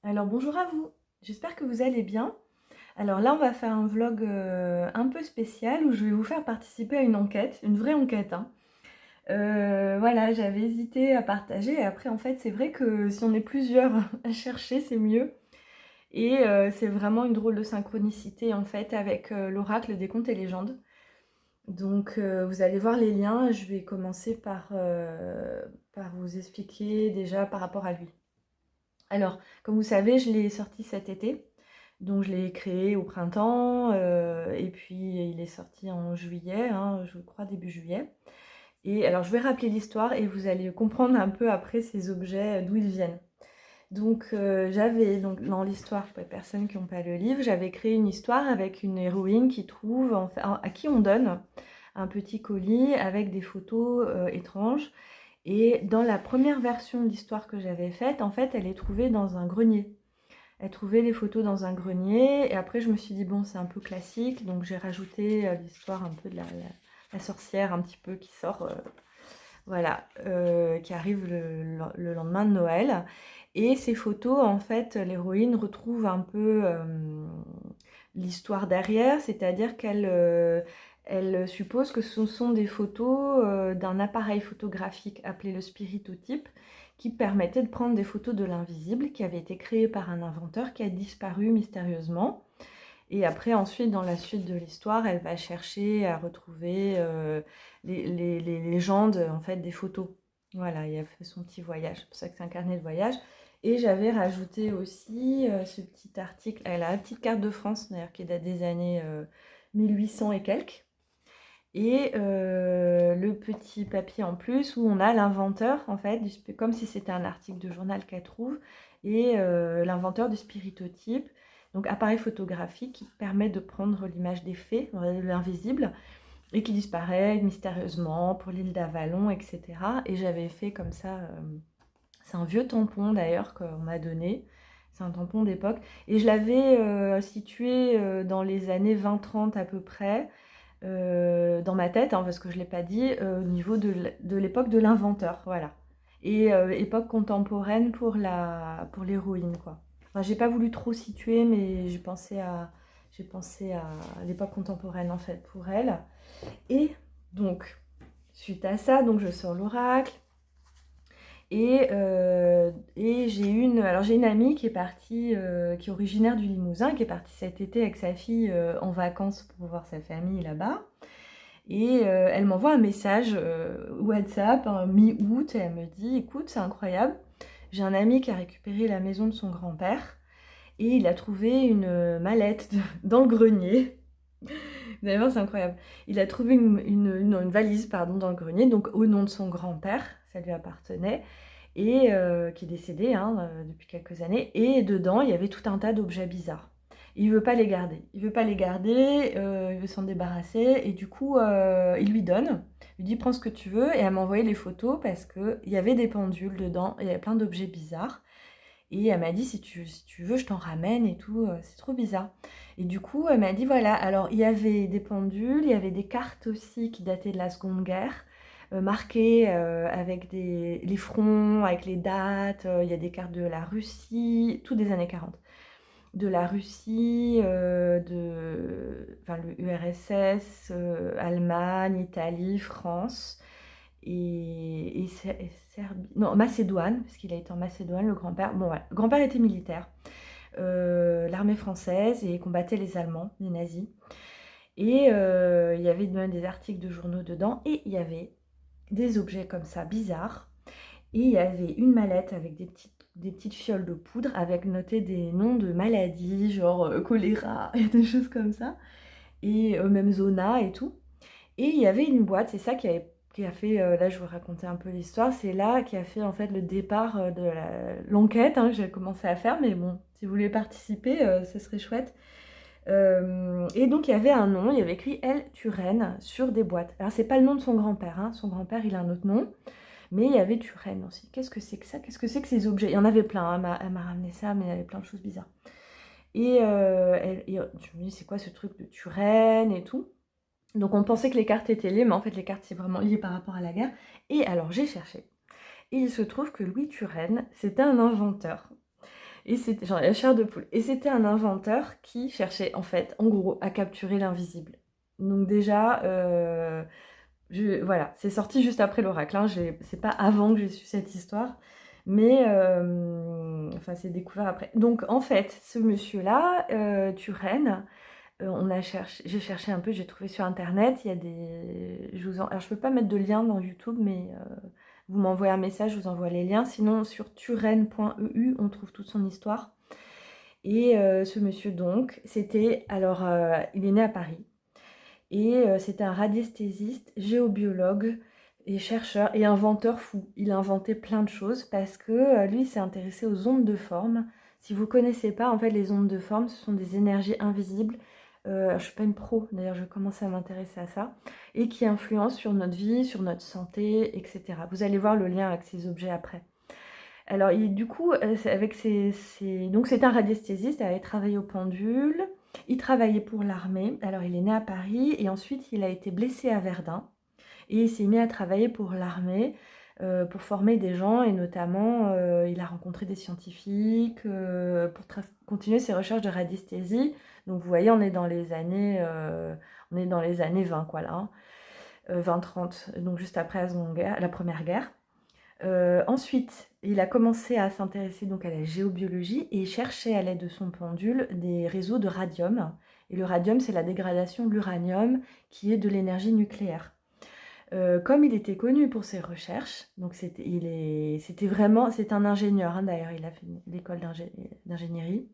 Alors bonjour à vous, j'espère que vous allez bien. Alors là on va faire un vlog un peu spécial où je vais vous faire participer à une enquête, une vraie enquête, hein. Voilà, j'avais hésité à partager et après en fait c'est vrai que si on est plusieurs à chercher c'est mieux. Et c'est vraiment une drôle de synchronicité en fait avec l'oracle des contes et légendes. Donc vous allez voir les liens, je vais commencer par vous expliquer déjà par rapport à lui. Alors, comme vous savez, je l'ai sorti cet été. Donc je l'ai créé au printemps, et puis il est sorti en juillet, hein, je crois début juillet. Et alors je vais rappeler l'histoire et vous allez comprendre un peu après ces objets, d'où ils viennent. Donc j'avais donc dans l'histoire, pour les personnes qui n'ont pas le livre, j'avais créé une histoire avec une héroïne qui trouve, à qui on donne un petit colis avec des photos étranges. Et dans la première version de l'histoire que j'avais faite, en fait, elle est trouvée dans un grenier. Elle trouvait les photos dans un grenier, et après je me suis dit bon c'est un peu classique, donc j'ai rajouté l'histoire un peu de la sorcière un petit peu qui sort, voilà, qui arrive le lendemain de Noël. Et ces photos, en fait, l'héroïne retrouve un peu l'histoire derrière, c'est-à-dire elle suppose que ce sont des photos d'un appareil photographique appelé le spiritotype, qui permettait de prendre des photos de l'invisible, qui avait été créé par un inventeur qui a disparu mystérieusement. Et après, ensuite, dans la suite de l'histoire, elle va chercher à retrouver les légendes en fait, des photos. Voilà, il a fait son petit voyage. C'est pour ça que c'est un carnet de voyage. Et j'avais rajouté aussi ce petit article. Elle a la petite carte de France, d'ailleurs, qui date des années 1800 et quelques. Et le petit papier en plus où on a l'inventeur, en fait, comme si c'était un article de journal qu'elle trouve, et l'inventeur du spiritotype, donc appareil photographique qui permet de prendre l'image des faits, de l'invisible, et qui disparaît mystérieusement pour l'île d'Avalon, etc. Et j'avais fait comme ça, c'est un vieux tampon d'ailleurs qu'on m'a donné, c'est un tampon d'époque, et je l'avais situé dans les années 20-30 à peu près, dans ma tête, hein, parce que je ne l'ai pas dit, au niveau de l'époque de l'inventeur, voilà. Et époque contemporaine pour l'héroïne, quoi. Enfin, j'ai pas voulu trop situer, mais j'ai pensé à l'époque contemporaine, en fait, pour elle. Et donc, suite à ça, donc je sors l'oracle, et j'ai une amie qui est partie, qui est originaire du Limousin, qui est partie cet été avec sa fille en vacances pour voir sa famille là-bas. Et elle m'envoie un message WhatsApp, mi-août, et elle me dit écoute, c'est incroyable, j'ai un ami qui a récupéré la maison de son grand-père et il a trouvé une mallette dans le grenier. Vous allez voir, c'est incroyable. Il a trouvé une valise pardon, dans le grenier, donc au nom de son grand-père, ça lui appartenait, et qui est décédé hein, depuis quelques années. Et dedans, il y avait tout un tas d'objets bizarres. Il veut pas les garder. Il veut pas les garder, il veut s'en débarrasser. Et du coup, il lui donne. Il lui dit prends ce que tu veux. Et elle m'a envoyé les photos parce qu'il y avait des pendules dedans. Il y avait plein d'objets bizarres. Et elle m'a dit si tu veux, je t'en ramène et tout. C'est trop bizarre. Et du coup, elle m'a dit voilà. Alors, il y avait des pendules, il y avait des cartes aussi qui dataient de la Seconde Guerre. Marquées avec les fronts, avec les dates. Il y a des cartes de la Russie, tout des années 40 de la Russie, enfin, le URSS, Allemagne, Italie, France et Serbie. Non, Macédoine, parce qu'il a été en Macédoine, le grand-père. Bon, voilà. Le grand-père était militaire, l'armée française, et combattait les Allemands, les nazis. Et il y avait même des articles de journaux dedans, et il y avait des objets comme ça, bizarres. Et il y avait une mallette avec des petites fioles de poudre avec noté des noms de maladies, genre choléra et des choses comme ça, et même zona et tout. Et il y avait une boîte, c'est ça qui a fait, là je vous racontais un peu l'histoire, c'est là qui a fait en fait le départ de l'enquête hein, que j'ai commencé à faire, mais bon, si vous voulez participer, ce serait chouette. Et donc il y avait un nom, il y avait écrit L. Turenne sur des boîtes. Alors c'est pas le nom de son grand-père, hein. Son grand-père il a un autre nom. Mais il y avait Turenne aussi. Qu'est-ce que c'est que ça? Qu'est-ce que c'est que ces objets? Il y en avait plein, hein. Elle m'a ramené ça, mais il y avait plein de choses bizarres. Et je me dis, c'est quoi ce truc de Turenne et tout? Donc on pensait que les cartes étaient liées, mais en fait les cartes c'est vraiment lié par rapport à la guerre. Et alors j'ai cherché. Et il se trouve que Louis Turenne, c'était un inventeur. Et c'était genre la chair de poule. Et c'était un inventeur qui cherchait, en fait, en gros, à capturer l'invisible. Donc déjà, voilà, c'est sorti juste après l'oracle, hein, c'est pas avant que j'ai su cette histoire, mais enfin, c'est découvert après. Donc en fait, ce monsieur-là, Turenne, j'ai cherché un peu, j'ai trouvé sur internet, il y a des... alors je peux pas mettre de lien dans YouTube, mais vous m'envoyez un message, je vous envoie les liens. Sinon, sur turenne.eu, on trouve toute son histoire. Et ce monsieur, donc, il est né à Paris. Et c'était un radiesthésiste, géobiologue et chercheur et inventeur fou. Il a inventé plein de choses parce que lui, il s'est intéressé aux ondes de forme. Si vous ne connaissez pas, en fait, les ondes de forme, ce sont des énergies invisibles. Je ne suis pas une pro, d'ailleurs, je commence à m'intéresser à ça, et qui influencent sur notre vie, sur notre santé, etc. Vous allez voir le lien avec ces objets après. Alors, du coup, donc c'est un radiesthésiste, il avait travaillé au pendule, il travaillait pour l'armée. Alors, il est né à Paris et ensuite, il a été blessé à Verdun et il s'est mis à travailler pour l'armée, pour former des gens et notamment, il a rencontré des scientifiques, pour continuer ses recherches de radiesthésie. Donc, vous voyez, on est dans les années 20, quoi, là, hein, 20-30, donc juste après la Première Guerre. Ensuite, il a commencé à s'intéresser donc à la géobiologie et il cherchait à l'aide de son pendule des réseaux de radium. Et le radium, c'est la dégradation de l'uranium qui est de l'énergie nucléaire. Comme il était connu pour ses recherches, donc c'est un ingénieur, hein, d'ailleurs, il a fait l'école d'ingénierie.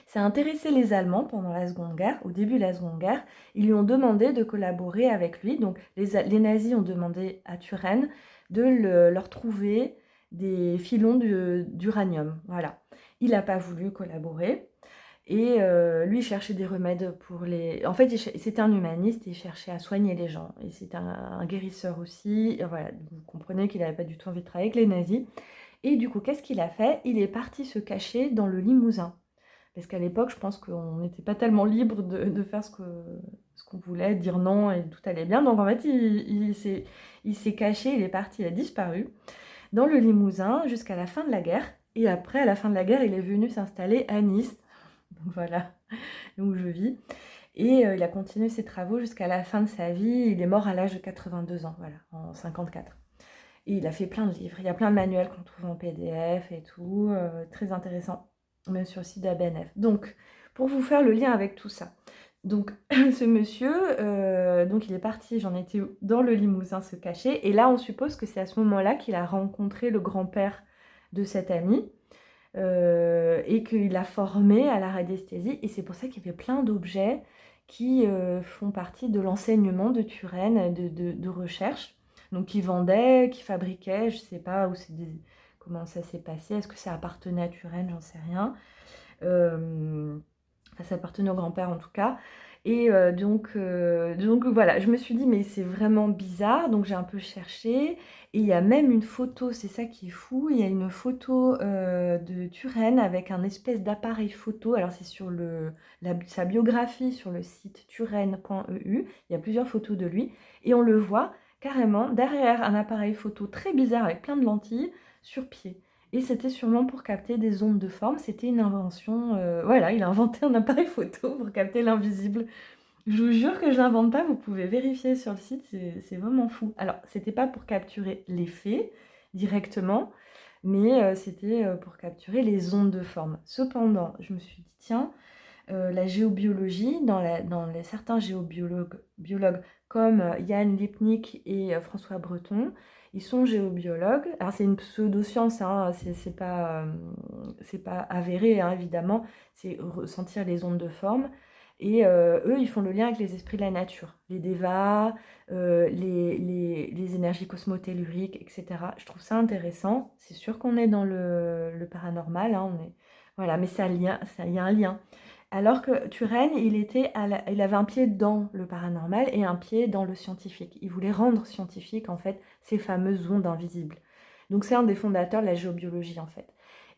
Ça a intéressé les Allemands pendant la Seconde Guerre. Au début de la Seconde Guerre, ils lui ont demandé de collaborer avec lui. Donc les nazis ont demandé à Turenne de leur trouver des filons d'uranium. Voilà. Il n'a pas voulu collaborer. Et lui, il cherchait des remèdes pour les... En fait, c'était un humaniste et il cherchait à soigner les gens. Et c'était un guérisseur aussi. Et voilà, vous comprenez qu'il n'avait pas du tout envie de travailler avec les nazis. Et du coup, qu'est-ce qu'il a fait? Il est parti se cacher dans le Limousin. Parce qu'à l'époque, je pense qu'on n'était pas tellement libre de faire ce qu'on voulait, dire non et tout allait bien. Donc en fait, il s'est caché, il est parti, il a disparu dans le Limousin jusqu'à la fin de la guerre. Et après, à la fin de la guerre, il est venu s'installer à Nice. Donc voilà, où je vis. Et il a continué ses travaux jusqu'à la fin de sa vie. Il est mort à l'âge de 82 ans, voilà, en 54. Et il a fait plein de livres. Il y a plein de manuels qu'on trouve en PDF et tout. Très intéressant, même sur le site de la BNF. Donc, pour vous faire le lien avec tout ça. Donc, ce monsieur, donc il est parti, j'en étais dans le Limousin se cacher. Et là, on suppose que c'est à ce moment-là qu'il a rencontré le grand-père de cet ami. Et qu'il a formé à la radiesthésie. Et c'est pour ça qu'il y avait plein d'objets qui font partie de l'enseignement de Turenne, de recherche. Donc, qui vendait, qui fabriquait, je ne sais pas comment ça s'est passé. Est-ce que ça appartenait à Turenne? J'en sais rien. Enfin, ça appartenait au grand-père en tout cas. Et donc voilà, je me suis dit, mais c'est vraiment bizarre. Donc j'ai un peu cherché. Et il y a même une photo, c'est ça qui est fou. Il y a une photo de Turenne avec un espèce d'appareil photo. Alors c'est sur sa biographie sur le site turenne.eu. Il y a plusieurs photos de lui. Et on le voit carrément derrière un appareil photo très bizarre avec plein de lentilles sur pied. Et c'était sûrement pour capter des ondes de forme. C'était une invention. Voilà, il a inventé un appareil photo pour capter l'invisible. Je vous jure que je l'invente pas, vous pouvez vérifier sur le site, c'est vraiment fou. Alors, c'était pas pour capturer les faits directement, mais c'était pour capturer les ondes de forme. Cependant, je me suis dit, tiens, la géobiologie, certains biologues comme Yann Lipnik et François Breton, ils sont géobiologues. Alors c'est une pseudo-science, hein, c'est pas avéré, hein, évidemment, c'est ressentir les ondes de forme. Et eux, ils font le lien avec les esprits de la nature, les devas, les énergies cosmotelluriques, etc. Je trouve ça intéressant. C'est sûr qu'on est dans le paranormal, hein, voilà, mais il y a un lien. Alors que Turenne, il avait un pied dans le paranormal et un pied dans le scientifique. Il voulait rendre scientifique, en fait, ces fameuses ondes invisibles. Donc c'est un des fondateurs de la géobiologie, en fait.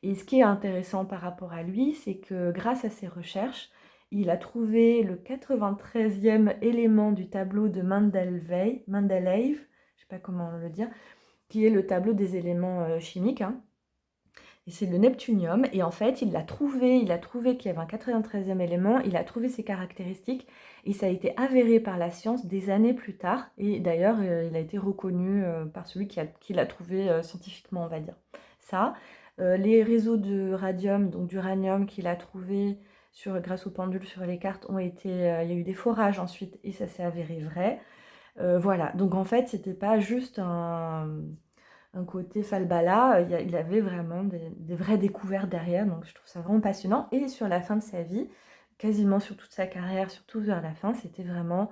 Et ce qui est intéressant par rapport à lui, c'est que grâce à ses recherches, il a trouvé le 93e élément du tableau de Mendeleev, je ne sais pas comment le dire, qui est le tableau des éléments chimiques, hein. Et c'est le neptunium. Et en fait, il a trouvé qu'il y avait un 93e élément, il a trouvé ses caractéristiques, et ça a été avéré par la science des années plus tard. Et d'ailleurs, il a été reconnu par celui qui l'a trouvé scientifiquement, on va dire. Ça, les réseaux de radium, donc d'uranium qu'il a trouvé grâce aux pendules sur les cartes, il y a eu des forages ensuite, et ça s'est avéré vrai. Voilà, donc en fait, c'était pas juste un côté falbala, il avait vraiment des vraies découvertes derrière, donc je trouve ça vraiment passionnant. Et sur la fin de sa vie, quasiment sur toute sa carrière, surtout vers la fin, c'était vraiment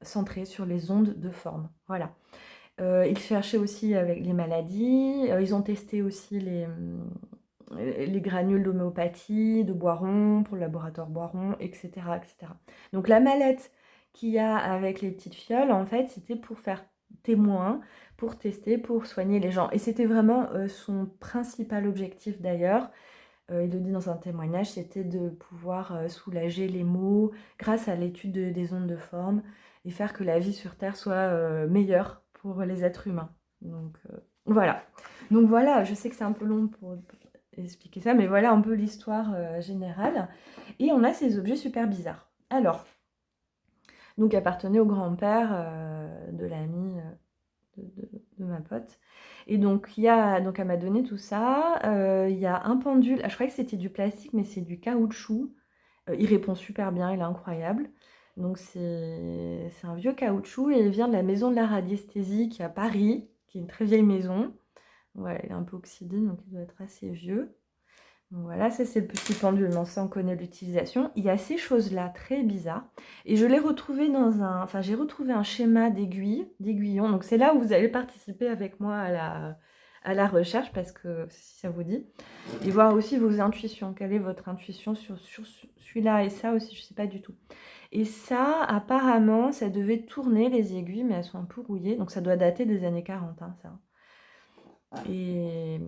centré sur les ondes de forme. Voilà. Ils cherchaient aussi avec les maladies, ils ont testé aussi les granules d'homéopathie, de Boiron, pour le laboratoire Boiron, etc., etc. Donc la mallette qu'il y a avec les petites fioles, en fait, c'était pour faire témoin, pour tester, pour soigner les gens. Et c'était vraiment son principal objectif d'ailleurs. Il le dit dans un témoignage, c'était de pouvoir soulager les maux grâce à l'étude des ondes de forme et faire que la vie sur Terre soit meilleure pour les êtres humains. Donc voilà. Donc voilà, je sais que c'est un peu long pour expliquer ça, mais voilà un peu l'histoire générale. Et on a ces objets super bizarres. Alors, donc appartenait au grand-père de l'ami de ma pote. Et donc, donc elle m'a donné tout ça. Il y a un pendule. Ah, je croyais que c'était du plastique, mais c'est du caoutchouc. Il répond super bien, il est incroyable. Donc, c'est un vieux caoutchouc et il vient de la maison de la radiesthésie qui est à Paris, qui est une très vieille maison. Ouais, il est un peu oxydé, donc il doit être assez vieux. Donc voilà, ça c'est le petit pendule, mais ça on connaît l'utilisation. Il y a ces choses-là très bizarres. Et je l'ai retrouvé j'ai retrouvé un schéma d'aiguillon. Donc c'est là où vous allez participer avec moi à la recherche, parce que si ça vous dit. Et voir aussi vos intuitions. Quelle est votre intuition sur celui-là et ça aussi, je ne sais pas du tout. Et ça, apparemment, ça devait tourner les aiguilles, mais elles sont un peu rouillées. Donc ça doit dater des années 40, hein, ça. Et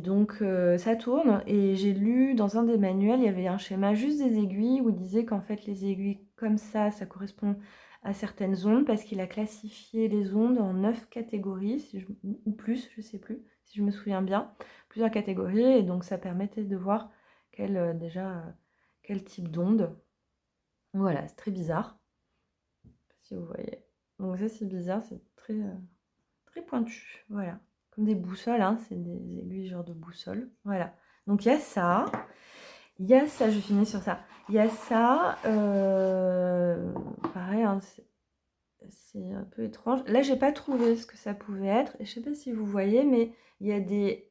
donc, ça tourne. Et j'ai lu dans un des manuels, il y avait un schéma juste des aiguilles où il disait qu'en fait, les aiguilles comme ça correspond à certaines ondes parce qu'il a classifié les ondes en 9 catégories, ou plus, je ne sais plus, si je me souviens bien. Plusieurs catégories. Et donc, ça permettait de voir quel type d'onde. Voilà, c'est très bizarre. Je sais pas si vous voyez. Donc, ça, c'est bizarre, c'est très pointu. Voilà. Comme des boussoles, hein, c'est des aiguilles genre de boussole. Voilà. Donc il y a ça. Je finis sur ça. Il y a ça. Pareil, hein, c'est un peu étrange. Là, j'ai pas trouvé ce que ça pouvait être. Et je sais pas si vous voyez, mais il y a des.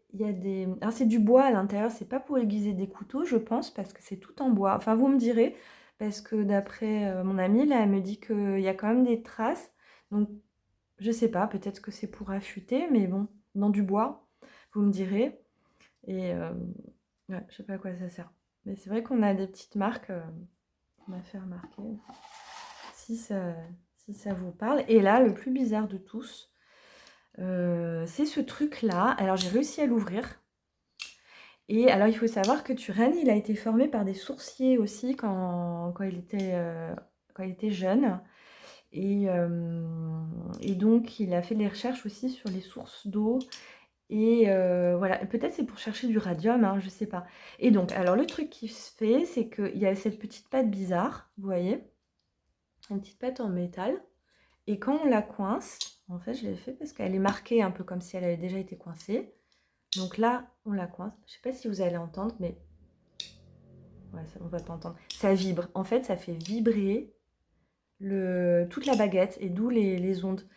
Alors c'est du bois à l'intérieur, c'est pas pour aiguiser des couteaux, je pense, parce que c'est tout en bois. Enfin, vous me direz, parce que d'après mon amie, là, elle me dit qu'il y a quand même des traces. Donc, je sais pas, peut-être que c'est pour affûter, mais bon, dans du bois, vous me direz. Et ouais, je sais pas à quoi ça sert. Mais c'est vrai qu'on a des petites marques qu'on m'a fait remarquer. Si ça vous parle. Et là, le plus bizarre de tous, c'est ce truc-là. Alors, j'ai réussi à l'ouvrir. Et alors, il faut savoir que Turenne, il a été formé par des sourciers aussi quand il était jeune. Et donc, il a fait des recherches aussi sur les sources d'eau. Et voilà, peut-être c'est pour chercher du radium, hein, je sais pas. Et donc, alors le truc qui se fait, c'est qu'il y a cette petite patte bizarre, vous voyez, une petite patte en métal. Et quand on la coince, en fait, je l'ai fait parce qu'elle est marquée un peu comme si elle avait déjà été coincée. Donc là, on la coince. Je sais pas si vous allez entendre, mais ouais, on va pas entendre. Ça vibre. En fait, ça fait vibrer toute la baguette et d'où les ondes.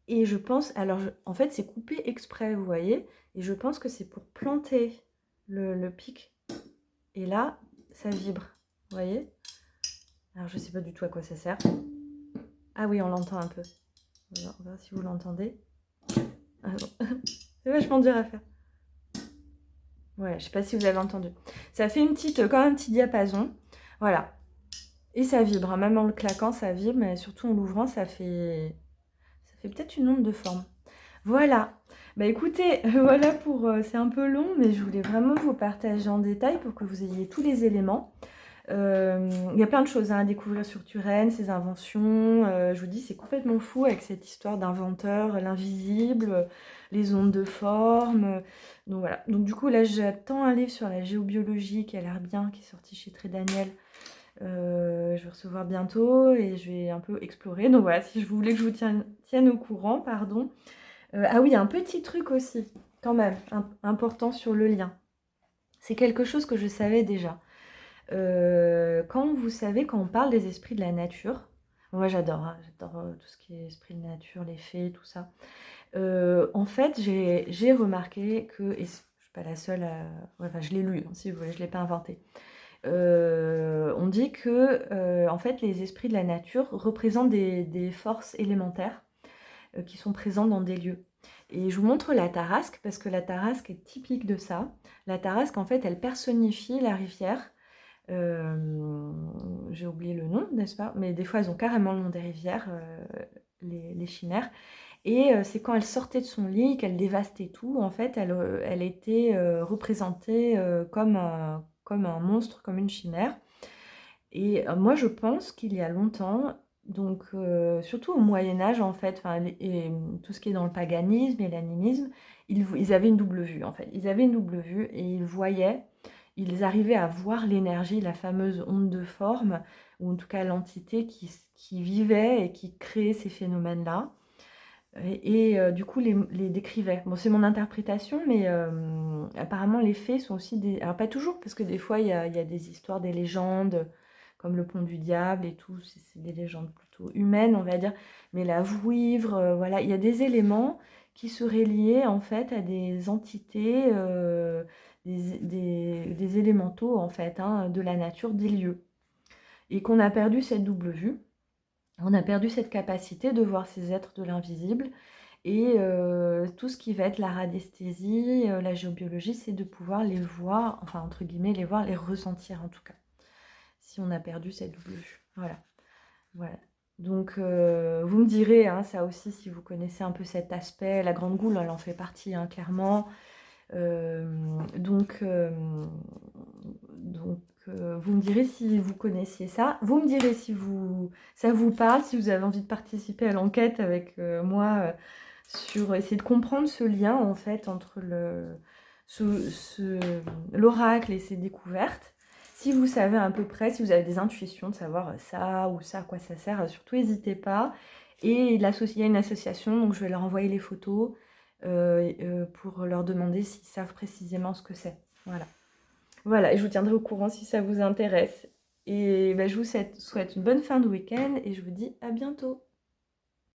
Et je pense, alors en fait c'est coupé exprès, vous voyez, et je pense que c'est pour planter le pic. Et là, ça vibre, vous voyez. Alors je sais pas du tout à quoi ça sert. Ah oui, on l'entend un peu. On va voir si vous l'entendez. Ah bon. C'est vachement dur à faire. Ouais, je sais pas si vous avez entendu. Ça fait quand même un petit diapason. Voilà. Et ça vibre, hein. Même en le claquant, ça vibre, mais surtout en l'ouvrant, ça fait peut-être une onde de forme. Voilà. Bah écoutez, voilà c'est un peu long, mais je voulais vraiment vous partager en détail pour que vous ayez tous les éléments. Il y a plein de choses hein, à découvrir sur Turenne, ses inventions. Je vous dis, c'est complètement fou avec cette histoire d'inventeur, l'invisible, les ondes de forme. Donc voilà. Donc du coup, là, j'attends un livre sur la géobiologie qui a l'air bien, qui est sorti chez Très Daniel. Je vais recevoir bientôt et je vais un peu explorer. Donc voilà, si je voulais que je vous tienne au courant, pardon. Ah oui, un petit truc aussi, quand même, important sur le lien. C'est quelque chose que je savais déjà. Quand vous savez, quand on parle des esprits de la nature, moi j'adore, hein, j'adore tout ce qui est esprit de nature, les fées, tout ça. En fait, j'ai remarqué que, et je suis pas la seule à... ouais, enfin, je l'ai lu, hein, si vous voulez, je l'ai pas inventé. On dit que, en fait, les esprits de la nature représentent des forces élémentaires qui sont présentes dans des lieux. Et je vous montre la tarasque, parce que la tarasque est typique de ça. La tarasque, en fait, elle personnifie la rivière. J'ai oublié le nom, n'est-ce pas? Mais des fois, elles ont carrément le nom des rivières, les chimères. Et c'est quand elle sortait de son lit, qu'elle dévastait tout, en fait, elle était représentée comme un monstre, comme une chimère. Et moi, je pense qu'il y a longtemps, donc surtout au Moyen Âge, en fait, et tout ce qui est dans le paganisme et l'animisme, ils avaient une double vue, en fait. Ils avaient une double vue et ils arrivaient à voir l'énergie, la fameuse onde de forme, ou en tout cas l'entité qui vivait et qui créait ces phénomènes-là. Et du coup, les décrivait. Bon, c'est mon interprétation, mais apparemment, les faits sont aussi des... Alors, pas toujours, parce que des fois, il y a des histoires, des légendes, comme le pont du diable et tout. C'est des légendes plutôt humaines, on va dire. Mais la vouivre, voilà, il y a des éléments qui seraient liés, en fait, à des entités, des élémentaux, en fait, hein, de la nature, des lieux. Et qu'on a perdu cette double vue. On a perdu cette capacité de voir ces êtres de l'invisible. Et tout ce qui va être la radiesthésie, la géobiologie, c'est de pouvoir les voir, enfin entre guillemets, les voir, les ressentir en tout cas. Si on a perdu cette double vue. Voilà. Voilà. Donc vous me direz, hein, ça aussi, si vous connaissez un peu cet aspect, la grande goule, elle en fait partie, hein, clairement. Donc, vous me direz si vous connaissiez ça. Vous me direz si ça vous parle, si vous avez envie de participer à l'enquête avec moi sur essayer de comprendre ce lien en fait entre l'oracle et ses découvertes. Si vous savez à peu près, si vous avez des intuitions de savoir ça ou ça, à quoi ça sert, surtout n'hésitez pas. Et il y a une association, donc je vais leur envoyer les photos pour leur demander s'ils savent précisément ce que c'est. Voilà. Voilà, et je vous tiendrai au courant si ça vous intéresse. Et ben, je vous souhaite une bonne fin de week-end et je vous dis à bientôt.